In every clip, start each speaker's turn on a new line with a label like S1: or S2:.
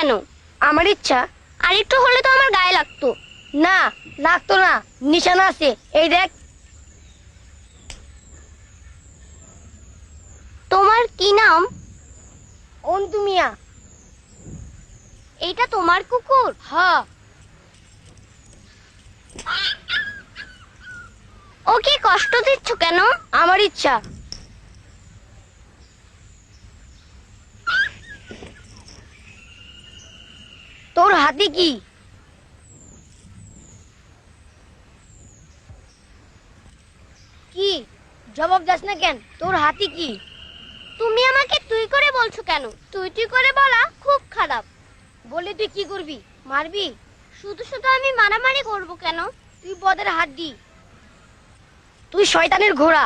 S1: কেন?
S2: আমার ইচ্ছা।
S1: আর একটু হলে তো আমার গায়ে লাগতো।
S2: না, লাগতো না, নিশানা আছে, এই দেখ।
S1: তোমার কি নাম?
S2: অন্তু মিয়া।
S1: এইটা তোমার কুকুর?
S2: হ্যাঁ।
S1: ওকে কষ্ট দিচ্ছ কেন?
S2: আমার ইচ্ছা। তোর হাতে কি? কি জবাব দাস না কেন? তোর হাতে কি?
S1: তুমি আমাকে তুই করে বলছো কেন? তুই তুই করে বলা খুব খারাপ।
S2: বলে তুই কি করবি? মারবি?
S1: শুধু শুধু আমি মারামারি করব কেন?
S2: তুই বদের হাত দি। তুই শয়তানের ঘোড়া।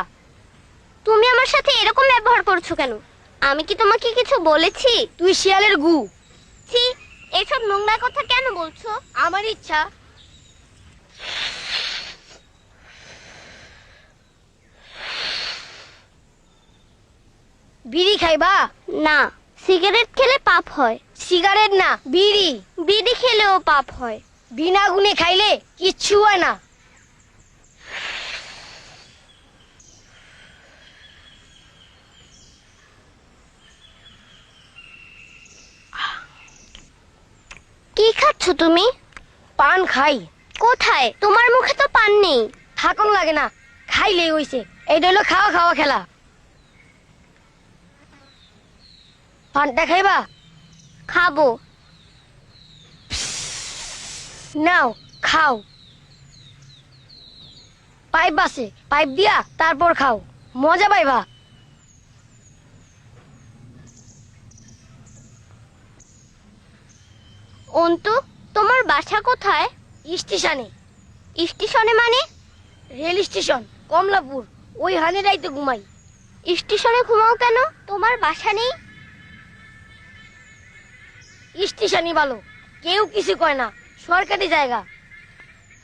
S1: তুমি আমার সাথে এরকম ব্যবহার করছো কেন? আমি কি তোমাকে কিছু বলেছি?
S2: তুই শিয়ালের গু।
S1: ছি, এসব নোংরা কথা কেন বলছো?
S2: আমার ইচ্ছা। বিড়ি খাইবা?
S1: না, সিগারেট খেলে পাপ হয়।
S2: সিগারেট না, বিড়ি।
S1: বিড়ি খেলেও পাপ হয়।
S2: বিনা গুণে খাইলে কিচ্ছু হয় না।
S1: কি খাচ্ছ তুমি?
S2: পান খাই।
S1: কোথায়? তোমার মুখে তো পান নেই।
S2: থাকুন লাগে না, খাইলেই হইছে। এইটা হলো খাওয়া খাওয়া খেলা। পানটা খাইবা?
S1: খাবো।
S2: নাও খাও। পাইপ আছে, পাইপ দিয়া তারপর খাও, মজা পাইবা।
S1: অন্তু, তোমার বাসা কোথায়?
S2: স্টেশনে।
S1: স্টেশনে মানে?
S2: Rail station, Kamalapur. ওই হানেরাই তো ঘুমাই।
S1: স্টেশনে ঘুমাও কেন? তোমার বাসা নেই?
S2: স্টেশনই ভালো, কেউ কিছু কয় না, সরকারি জায়গা।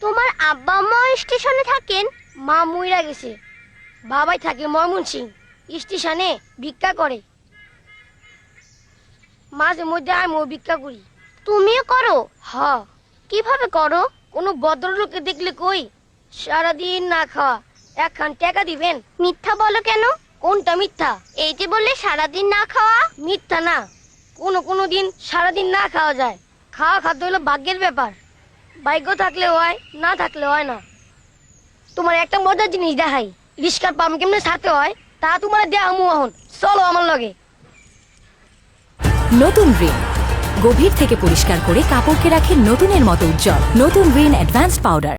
S1: তোমার আব্বা আম্মা স্টেশনে থাকেন?
S2: মা মইরা গেছে, বাবাই থাকে ময়মনসিং। স্টেশনে ভিক্ষা করে। মাঝে মধ্যে আমিও ভিক্ষা করি।
S1: তুমিও করো?
S2: হ্যাঁ।
S1: কিভাবে করো?
S2: কোনো ভদ্রলোককে দেখলে কই, সারাদিন না খাওয়া, একখান টাকা দিবেন।
S1: মিথ্যা বলো কেন?
S2: কোনটা মিথ্যা?
S1: এই যে বললে সারাদিন না খাওয়া।
S2: মিথ্যা না, কোনো দিন সারাদিন না খাওয়া যায়। খাওয়া খাদ্য হলো ভাগ্যের ব্যাপার। ভাগ্য থাকলে হয়, না থাকলে হয় না। তোমার একটা মজার জিনিস দেখাই, রিস্কার পাম্প কেমনে ছাড়তে হয় তা তোমার দেখামু এখন। চলো আমার লগে।
S3: নতুন রিন গভীর থেকে পরিষ্কার করে কাপড়কে রাখে নতুনের মতো উজ্জ্বল। নতুন রিন অ্যাডভান্সড পাউডার।